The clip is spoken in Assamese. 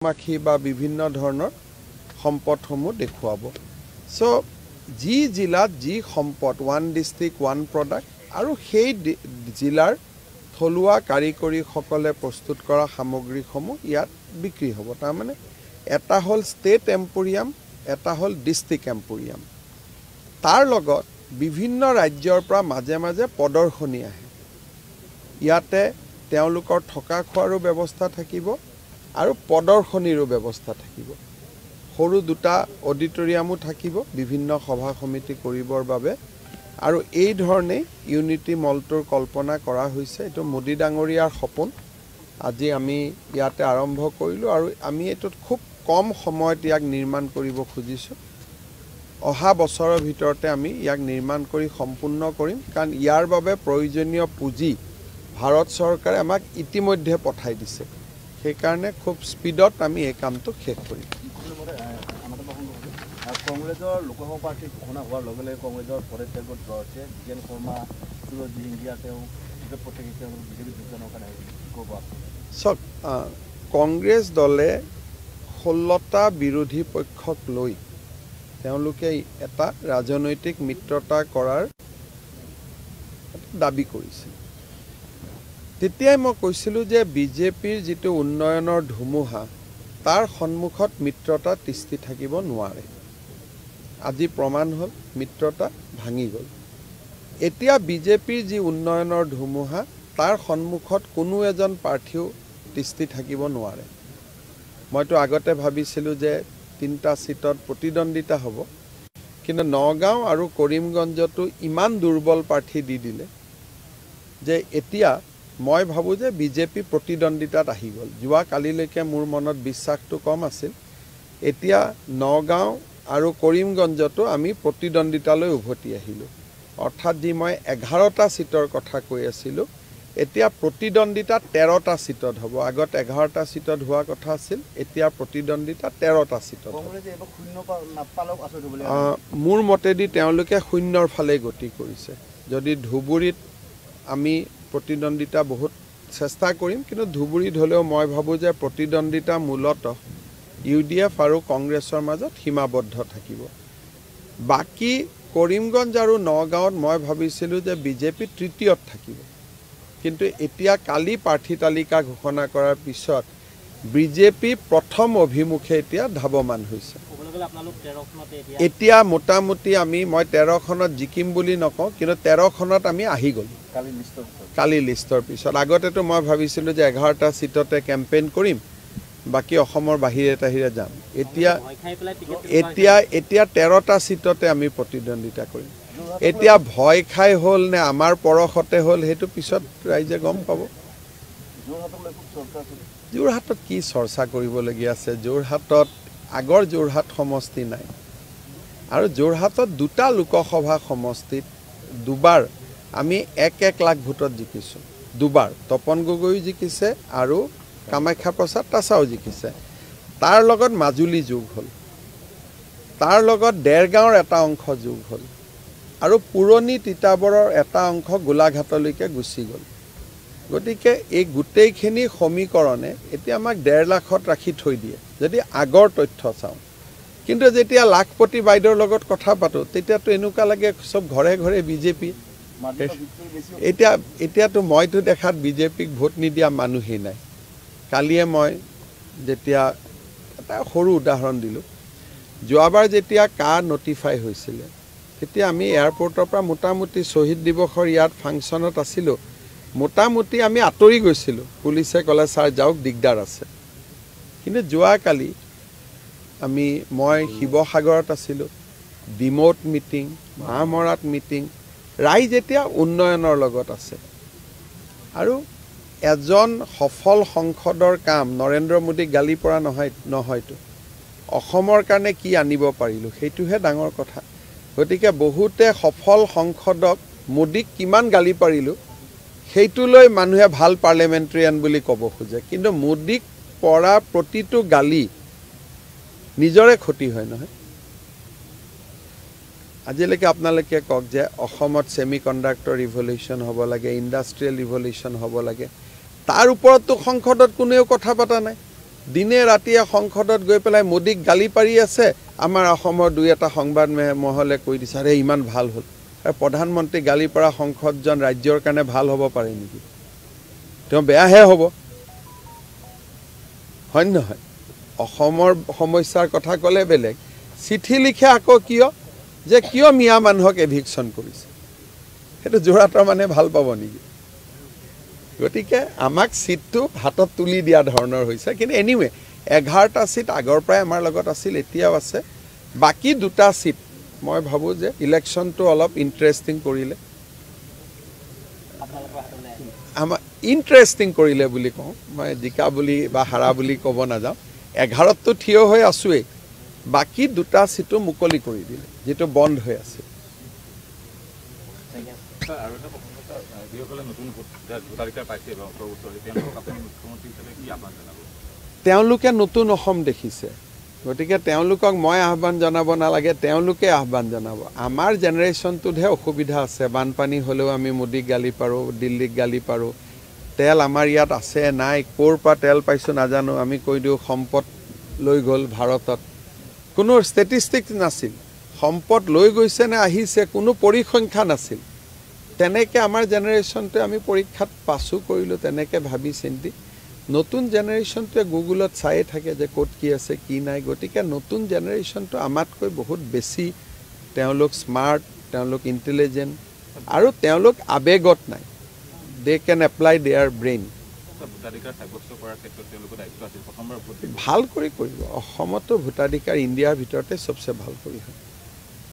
মাখি বা বিভিন্ন ধৰণৰ সম্পদসমূহ দেখুৱাব সো যি জিলাত যি সম্পদ ওৱান ডিস্ট্ৰিক্ট ওৱান প্ৰডাক্ট আৰু সেই জিলাৰ থলুৱা কাৰিকৰীসকলে প্ৰস্তুত কৰা সামগ্ৰীসমূহ ইয়াত বিক্ৰী হ'ব তাৰমানে এটা হ'ল ষ্টেট এম্পোৰিয়াম এটা হ'ল ডিস্ট্ৰিক্ট এম্পোৰিয়াম তাৰ লগত বিভিন্ন ৰাজ্যৰ পৰা মাজে মাজে প্ৰদৰ্শনী আহে ইয়াতে তেওঁলোকৰ থকা খোৱাৰো ব্যৱস্থা থাকিব আৰু প্ৰদৰ্শনীৰো ব্যৱস্থা থাকিব সৰু দুটা অডিটৰিয়ামো থাকিব বিভিন্ন সভা সমিতি কৰিবৰ বাবে আৰু এই ধৰণে ইউনিটি মলটোৰ কল্পনা কৰা হৈছে এটো মোদী ডাঙৰীয়াৰ সপোন আজি আমি ইয়াতে আৰম্ভ কৰিলো আৰু আমি এটোত খুব কম সময়ত ইয়াক নিৰ্মাণ কৰিব খুজিছো অহা বছৰৰ ভিতৰতে আমি ইয়াক নিৰ্মাণ কৰি সম্পূৰ্ণ কৰিম কাৰণ ইয়াৰ বাবে প্ৰয়োজনীয় পুঁজি ভাৰত চৰকাৰে আমাক ইতিমধ্যে পঠাই দিছে সেই কাৰণে খুব স্পিডত আমি এই কামটো শেষ কৰিম কংগ্ৰেছৰ লোকসভা প্ৰাৰ্থী ঘোষণা হোৱাৰ লগে লগে কংগ্ৰেছৰ পদত্যাগত আছে জিতেন শৰ্মা সুৰজ ইণ্ডিয়া তেওঁ প্ৰতিক্ৰিয়া বিজেপি যোগদানৰ কাৰণে ক'ব চক কংগ্ৰেছ দলে 16টা বিৰোধী পক্ষক লৈ তেওঁলোকে এটা ৰাজনৈতিক মিত্ৰতা কৰাৰ দাবী কৰিছিল তেতিয়াই মই কৈছিলোঁ যে বিজেপিৰ যিটো উন্নয়নৰ ধুমুহা তাৰ সন্মুখত মিত্ৰতা তিষ্ঠি থাকিব নোৱাৰে আজি প্ৰমাণ হ'ল মিত্ৰতা ভাঙি গ'ল এতিয়া বিজেপিৰ যি উন্নয়নৰ ধুমুহা তাৰ সন্মুখত কোনো এজন প্ৰাৰ্থীও তিষ্ঠি থাকিব নোৱাৰে মইতো আগতে ভাবিছিলোঁ যে 3টা সিটত প্ৰতিদ্বন্দিতা হ'ব কিন্তু নগাঁও আৰু কৰিমগঞ্জতো ইমান দুৰ্বল প্ৰাৰ্থী দি দিলে যে এতিয়া মই ভাবোঁ যে বিজেপি প্ৰতিদ্বন্দিতাত আহি গ'ল যোৱা কালিলৈকে মোৰ মনত বিশ্বাসটো কম আছিল এতিয়া নগাঁও আৰু কৰিমগঞ্জতো আমি প্ৰতিদ্বন্দিতালৈ উভতি আহিলোঁ অৰ্থাৎ যি মই 11টা সিটৰ কথা কৈ আছিলোঁ এতিয়া প্ৰতিদ্বন্দিতা 13টা সিটত হ'ব আগত 11টা সিটত হোৱা কথা আছিল এতিয়া প্ৰতিদ্বন্দিতা 13টা সিটত মোৰ মতেদি তেওঁলোকে শূন্যৰ ফালে গতি কৰিছে যদি ধুবুৰীত আমি প্ৰতিদ্বন্দিতা বহুত চেষ্টা কৰিম কিন্তু ধুবুৰীত হ'লেও মই ভাবোঁ যে প্ৰতিদ্বন্দিতা মূলতঃ UDF আৰু কংগ্ৰেছৰ মাজত সীমাবদ্ধ থাকিব বাকি কৰিমগঞ্জ আৰু নগাঁৱত মই ভাবিছিলোঁ যে বিজেপি তৃতীয়ত থাকিব কিন্তু এতিয়া কালি প্ৰাৰ্থী তালিকা ঘোষণা কৰাৰ পিছত বিজেপি প্ৰথম অভিমুখে এতিয়া ধাৱমান হৈছে এতিয়া মোটামুটি আমি মই 13খনত জিকিম বুলি নকওঁ কিন্তু 13খনত আমি আহি গ'লো কালি লিষ্টৰ পিছত আগতেতো মই ভাবিছিলোঁ যে 11টা সিটতে কেম্পেইন কৰিম বাকি অসমৰ বাহিৰে তাহিৰে যাম এতিয়া 13টা সিটতে আমি প্ৰতিদ্বন্দিতা কৰিম এতিয়া ভয় খাই হ'ল নে আমাৰ পৰখতে হ'ল সেইটো পিছত ৰাইজে গম পাব যোৰহাটত কি চৰ্চা কৰিবলগীয়া আছে যোৰহাটত আগৰ যোৰহাট সমষ্টি নাই আৰু যোৰহাটত দুটা লোকসভা সমষ্টিত দুবাৰ আমি 1 লাখ ভোটত জিকিছোঁ দুবাৰ তপন গগৈ জিকিছে আৰু কামাখ্যা প্ৰসাদ তাছাও জিকিছে তাৰ লগত মাজুলী যোগ হ'ল তাৰ লগত দেৰগাঁৱৰ এটা অংশ যোগ হ'ল আৰু পুৰণি তিতাবৰৰ এটা অংশ গোলাঘাটলৈকে গুচি গ'ল গতিকে এই গোটেইখিনি সমীকৰণে এতিয়া আমাক 1.5 লাখত ৰাখি থৈ দিয়ে যদি আগৰ তথ্য চাওঁ কিন্তু যেতিয়া লাখপতি বাইদেউৰ লগত কথা পাতোঁ তেতিয়াতো এনেকুৱা লাগে চব ঘৰে ঘৰে বিজেপি এতিয়াতো মইতো দেখাত বিজেপিক ভোট নিদিয়া মানুহেই নাই কালিয়ে মই যেতিয়া এটা সৰু উদাহৰণ দিলোঁ যোৱাবাৰ যেতিয়া নটিফাই হৈছিলে তেতিয়া আমি এয়াৰপৰ্টৰ পৰা মোটামুটি শ্বহীদ দিৱসৰ ইয়াত ফাংচনত আছিলোঁ মোটামুটি আমি আঁতৰি গৈছিলোঁ পুলিচে ক'লে ছাৰ যাওক দিগদাৰ আছে কিন্তু যোৱাকালি মই শিৱসাগৰত আছিলোঁ ডিমৌত মিটিং মাহমৰাত মিটিং ৰাইজ এতিয়া উন্নয়নৰ লগত আছে আৰু এজন সফল সংসদৰ কাম নৰেন্দ্ৰ মোদীক গালি পৰা নহয়তো অসমৰ কাৰণে কি আনিব পাৰিলোঁ সেইটোহে ডাঙৰ কথা গতিকে বহুতে সফল সংসদক মোদীক কিমান গালি পাৰিলোঁ সেইটোলৈ মানুহে ভাল পাৰ্লিমেণ্টেৰিয়ান বুলি ক'ব খোজে কিন্তু মোদীক পৰা প্ৰতিটো গালি নিজৰে ক্ষতি হয় নহয় আজিলৈকে আপোনালোকে কওক যে অসমত সেমিকন্ডাক্টৰ ৰিভলিউশন হ'ব লাগে ইণ্ডাষ্ট্ৰিয়েল ৰিভলিউশন হ'ব লাগে তাৰ ওপৰতো সংসদত কোনেও কথা পাতা নাই দিনে ৰাতিয়ে সংসদত গৈ পেলাই মোদীক গালি পাৰি আছে আমাৰ অসমৰ দুই এটা সংবাদ মহলে কৈ দিছে আৰে ইমান ভাল হ'ল আৰু প্ৰধানমন্ত্ৰী গালি পৰা সংসদজন ৰাজ্যৰ কাৰণে ভাল হ'ব পাৰে নেকি তেওঁ বেয়াহে হ'ব হয় নহয় অসমৰ সমস্যাৰ কথা ক'লে বেলেগ চিঠি লিখে আকৌ কিয় মিয়া মানুহক এভিকশ্যন কৰিছে সেইটো যোৰাটৰ মানে ভাল পাব নেকি গতিকে আমাক সিটটো হাতত তুলি দিয়া ধৰণৰ হৈছে কিন্তু এনিৱে 11টা সিট আগৰ পৰাই আমাৰ লগত আছিল এতিয়াও আছে বাকি দুটা সিট মই ভাবো যে ইলেকশনটো অলপ ইন্টাৰেষ্টিং কৰিলে আমাৰ ইন্টাৰেষ্টিং কৰিলে বুলি কওঁ মই জিকা বুলি বা হাৰা বুলি ক'ব নাযাওঁ 11টো থিয় হৈ আছোৱেই বাকি দুটা সিটো মুকলি কৰি দিলে যেটো বন্ধ হৈ আছে তেওঁলোকে নতুন অসম দেখিছে গতিকে তেওঁলোকক মই আহ্বান জনাব নালাগে তেওঁলোকে আহ্বান জনাব আমাৰ জেনাৰেশনটোহে অসুবিধা আছে বানপানী হলেও আমি মোদীক গালি পাৰো দিল্লীক গালি পাৰো তেল আমাৰ ইয়াত আছে নাই কোৰ পা তেল পাইছো নাজানো আমি কৈ দিও সম্পদ লৈ গল ভাৰতত কোনো ষ্টেটিষ্টিক্স নাছিল সম্পদ লৈ গৈছে নে আহিছে কোনো পৰিসংখ্যা নাছিল তেনেকে আমাৰ জেনাৰেশনটো আমি পৰীক্ষাত পাছু কৰিলো তেনেকে ভাবি চিন্তি নতুন জেনাৰেশনটোৱে গুগলত চাই থাকে যে কোড কি আছে কি নাই গতিকে নতুন জেনাৰেশনটো আমাতকৈ বহুত বেছি তেওঁলোক স্মাৰ্ট তেওঁলোক ইন্টেলিজেন্ট আৰু তেওঁলোক আবেগত নাই they can apply their brain ভাল কৰি কৰিব অসমতো ভোটাধিকাৰ ইণ্ডিয়াৰ ভিতৰতে সবচে ভাল কৰি হয়